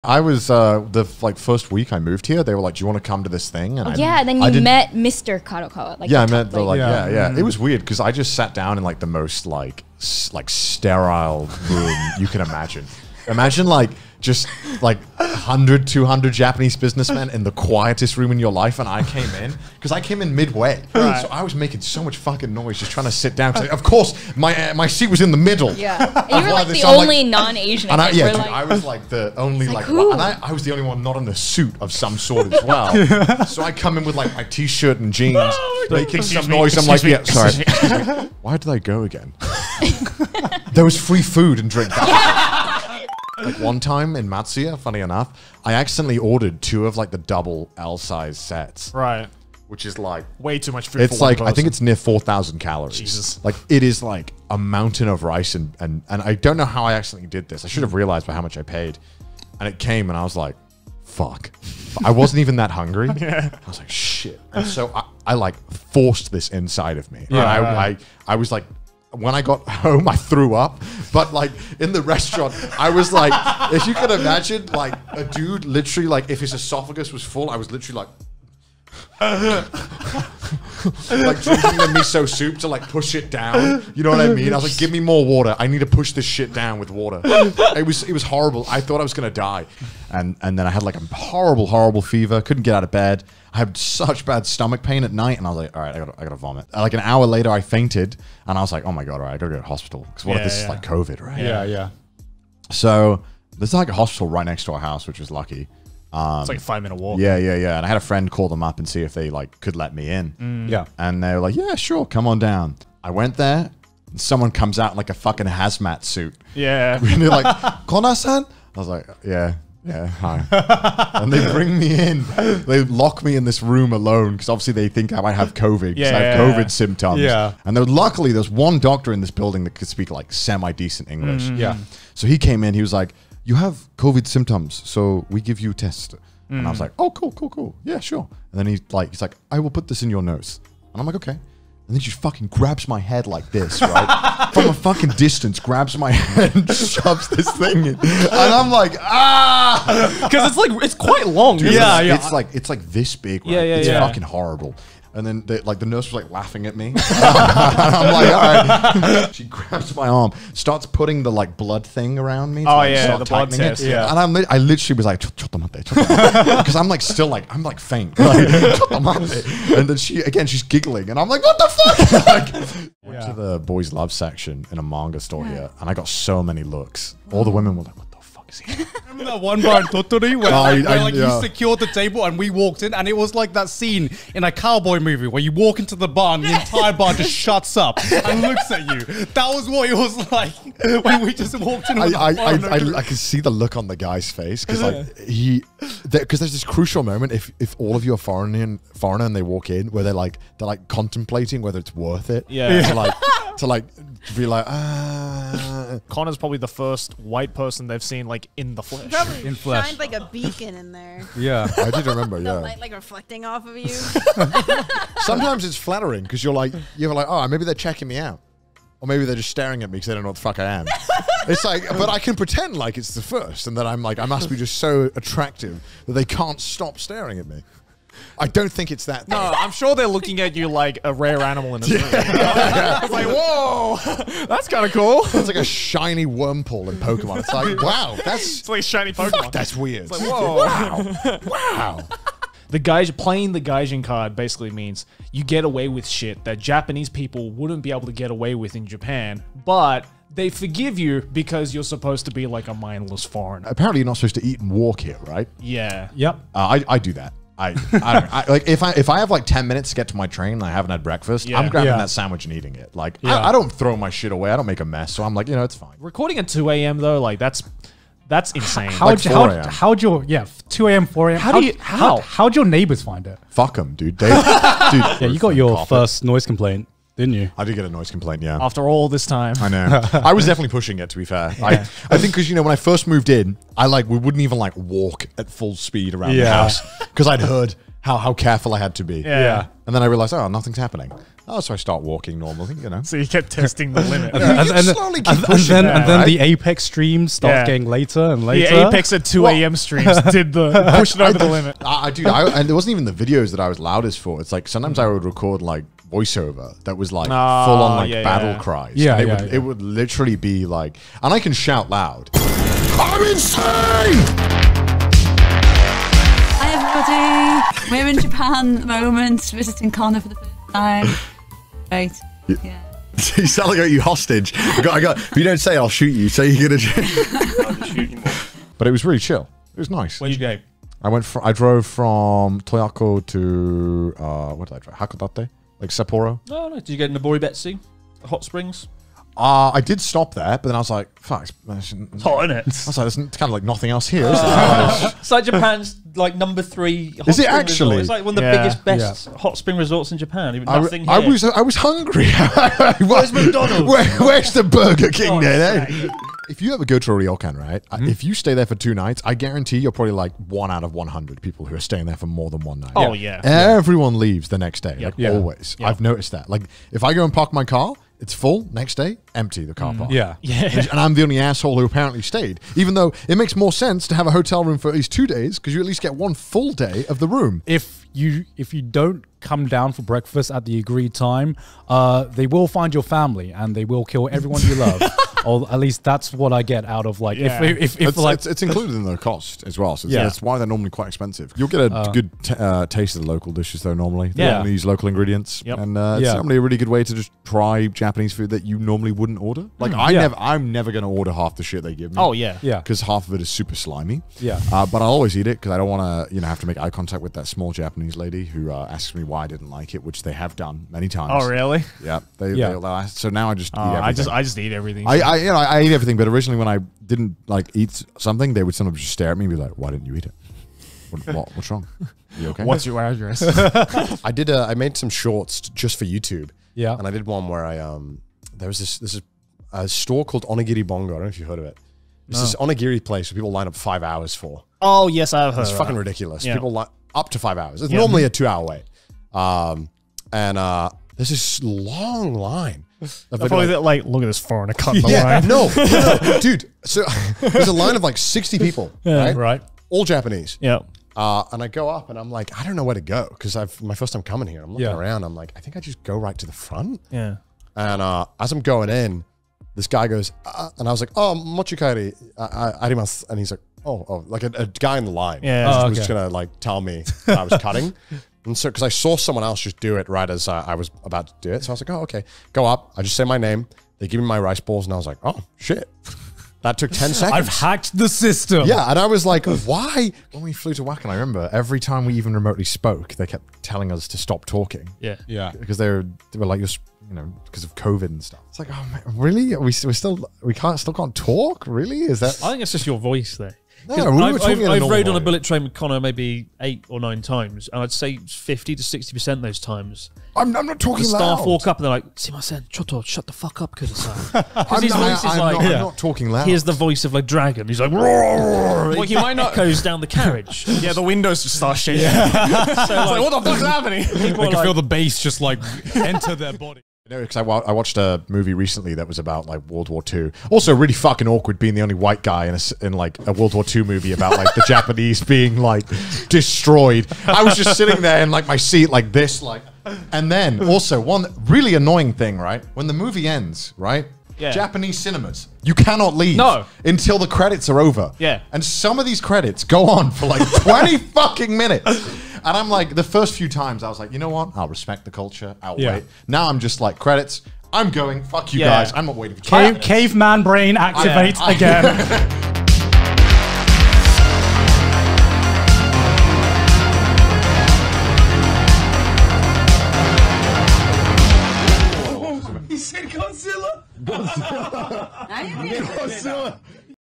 I was the first week I moved here. They were like, "Do you want to come to this thing?" And and then you met Mr. Kadokawa. Like I met the It was weird because I just sat down in like the most like sterile room you can imagine. Imagine like just like 100, 200 Japanese businessmen in the quietest room in your life, and I came in because I came in midway, so I was making so much fucking noise just trying to sit down. Of course, my seat was in the middle. Yeah, and you were like the only non-Asian. And I was like the only and I was the only one not in a suit of some sort as well. So I come in with like my t-shirt and jeans, making some noise. I'm like, yeah, sorry. Why did I go again? There was free food and drink. Like one time in Matsuya, funny enough, I accidentally ordered 2 of like the double L size sets. Right. Which is like way too much food. It's like I think it's near 4,000 calories. Jesus. Like it is like a mountain of rice and I don't know how I accidentally did this. I should have realized by how much I paid. And it came and I was like, fuck. But I wasn't even that hungry. Yeah. I was like, shit. And so I like forced this inside of me. Yeah. I was like, when I got home, I threw up. But like in the restaurant, I was like, if you can imagine, like a dude literally like if his esophagus was full, I was literally like, like drinking the miso soup to like push it down. You know what I mean? I was like, give me more water. I need to push this shit down with water. It was horrible. I thought I was gonna die, and then I had like a horrible fever. Couldn't get out of bed. I had such bad stomach pain at night, and I was like, all right, I gotta vomit. Like an hour later, I fainted, and I was like, oh my god, all right, I gotta go to the hospital because what if this is like COVID, right? Yeah. So there's like a hospital right next to our house, which was lucky. It's like a 5-minute walk. Yeah. And I had a friend call them up and see if they like could let me in. Yeah. And they were like, yeah, sure, come on down. I went there, and someone comes out in like a fucking hazmat suit. Yeah. And they're like, Kona-san? I was like, yeah, hi. And they bring me in. They lock me in this room alone because obviously they think I might have COVID because I have COVID symptoms. Yeah. And luckily there's one doctor in this building that could speak like semi-decent English. Yeah. So he came in, he was like, you have COVID symptoms, so we give you a test. And I was like, oh, cool. Yeah, sure. And then he's like, I will put this in your nose. And I'm like, okay. And then she fucking grabs my head like this, right? From a fucking distance, grabs my head and shoves this thing in. And I'm like, Because it's quite long. Dude, Yeah. It's like this big, right? Yeah. It's fucking horrible. And then the nurse was like laughing at me. And I'm like, all right. She grabs my arm, starts putting the like blood thing around me. To, the blood test. Yeah. And I literally was like, because I'm like still like I'm like faint. Like, and then she's giggling, and I'm like, what the fuck? Like, went to the boys' love section in a manga store here, and I got so many looks. All the women were like, what the fuck is he? Remember that one bar in Tottori where you secured the table and we walked in, and it was like that scene in a cowboy movie where you walk into the bar and the entire bar just shuts up and looks at you. That was what it was like when we just walked in. I can see the look on the guy's face because like because there's this crucial moment if all of you are foreigner and they walk in where they're like contemplating whether it's worth it. Yeah. To be like Connor's probably the first white person they've seen like in the flesh. Probably in flesh. shined like a beacon in there. Yeah. I did remember. The Yeah. light like reflecting off of you. Sometimes it's flattering because you're like oh, maybe they're checking me out. Or maybe they're just staring at me because they don't know what the fuck I am. It's like, but I can pretend like it's the first, and that I'm like, I must be just so attractive that they can't stop staring at me. I don't think it's that. No, I'm sure they're looking at you like a rare animal in a zoo. It's like, whoa, that's kind of cool. It's like a shiny wormpole in Pokemon. It's like, wow, It's like shiny Pokemon. fuck, that's weird. It's like, whoa. Wow. Playing the Gaijin card basically means you get away with shit that Japanese people wouldn't be able to get away with in Japan, but they forgive you because you're supposed to be like a mindless foreigner. Apparently, you're not supposed to eat and walk here, right? Yeah. Yep. I do that. I like if I have like 10 minutes to get to my train and I haven't had breakfast, I'm grabbing that sandwich and eating it. Like I don't throw my shit away. I don't make a mess. So I'm like, it's fine. Recording at 2 a.m. though, like that's insane. How'd your 2 a.m. 4 a.m. How'd your neighbors find it? Fuck them, dude. Yeah, you got your first noise complaint, didn't you? I did get a noise complaint, yeah. After all this time. I know. I was definitely pushing it, to be fair. I think because, when I first moved in, we wouldn't even walk at full speed around the house because I'd heard how careful I had to be. Yeah. And then I realized, oh, nothing's happening. Oh, so I start walking normally, you know. So you kept testing the limit. And then the Apex streams starts getting later and later. The Apex at 2 a.m. streams did the push it over the limit. And it wasn't even the videos that I was loudest for. It's like sometimes I would record like voiceover that was like full on like battle cries. And it would literally be like, and I can shout loud. I'm insane! Hi everybody, we're in Japan at the moment, visiting Connor for the first time. Right, yeah. You sound like you hostage. I got. If you don't say, I'll shoot you. So you're gonna. I'll just shoot you more. But it was really chill. It was nice. Where'd you go? I drove from Toyako to what did I drive? Hakodate, like Sapporo. Oh no! Did you get Nabori Betsu, hot springs? I did stop there, but then I was like, "Fuck, it's hot, isn't it?" I was like, "There's kind of like nothing else here." Is there? It's like Japan's like number 3. Hot Is it spring actually? resort. It's like one of the biggest, best hot spring resorts in Japan. Even nothing here. I was hungry. Where's McDonald's? Where's the Burger King Oh, then? Eh? If you ever go to a ryokan, right? If you stay there for 2 nights, I guarantee you're probably like 1 out of 100 people who are staying there for more than 1 night. Oh, yeah. Everyone leaves the next day, like always. Yeah. I've noticed that. Like if I go and park my car, it's full. Next day, empty the car park. Yeah. And I'm the only asshole who apparently stayed. Even though it makes more sense to have a hotel room for at least 2 days because you at least get 1 full day of the room. If you don't come down for breakfast at the agreed time, they will find your family and they will kill everyone you love. Or at least that's what I get out of like if it's included in the cost as well. So that's why they're normally quite expensive. You'll get a good taste of the local dishes though. Normally, they only use local ingredients, and it's normally a really good way to just try Japanese food that you normally wouldn't order. Like I'm never going to order half the shit they give me. Oh yeah, because half of it is super slimy. Yeah, but I'll always eat it because I don't want to have to make eye contact with that small Japanese lady who asks me why I didn't like it, which they have done many times. Oh really? Yeah. So now I just eat everything. I just eat everything. I eat everything, but originally when I didn't like eat something, they would sometimes just stare at me and be like, "Why didn't you eat it? What's wrong? Are you okay?" What's your address? I made some shorts just for YouTube. Yeah, and I did one where there was this a store called Onigiri Bongo. I don't know if you've heard of it. It's this onigiri place where people line up 5 hours for. Oh yes, I've heard. It's fucking ridiculous. Yeah. People line up to 5 hours. It's normally a 2-hour wait. And there's this long line. Probably like, look at this foreigner cutting the line. No, dude. So there's a line of like 60 people, right? All Japanese. Yeah. And I go up and I'm like, I don't know where to go because my first time coming here. I'm looking around. I'm like, I think I just go right to the front. Yeah. And as I'm going in, this guy goes, and I was like, oh, mochikari arimasu. And he's like, oh, like a guy in the line. Yeah. Was just gonna like tell me I was cutting. And so, because I saw someone else just do it right as I was about to do it. So I was like, oh, okay. Go up. I just say my name. They give me my rice balls. And I was like, oh, shit. That took 10 seconds. I've hacked the system. Yeah. And I was like, why? When we flew to Wacken, I remember every time we even remotely spoke, they kept telling us to stop talking. Yeah. Yeah. Because they were like, because of COVID and stuff. It's like, oh, man, really? We still can't talk? Really? Is that? I think it's just your voice there. No, we were talking in a I've normal rode on a volume. bullet train with Connor maybe 8 or 9 times, and I'd say 50 to 60% those times. I'm not talking The loud. staff walk up and they're like, "Simasen, choto, shut the fuck up, Kudo-san." I'm not talking loud. Here's the voice of like dragon. He's like, "Roar." Well, he might not echoes down the carriage. Yeah, the windows just start shaking. So like, what the fuck's happening? People I are can feel like, the bass just like enter their body. No, because I watched a movie recently that was about like World War II. Also, really fucking awkward being the only white guy in like a World War II movie about like the Japanese being like destroyed. I was just sitting there in like my seat like this, like, and then also one really annoying thing, right? When the movie ends, right? Yeah. Japanese cinemas, you cannot leave No. until the credits are over. Yeah. And some of these credits go on for like 20 fucking minutes. And I'm like, the first few times I was like, you know what? I'll respect the culture. I'll wait. Now I'm just like, credits. I'm going. Fuck you guys. I'm not waiting for 20 minutes. Caveman brain activate again. I didn't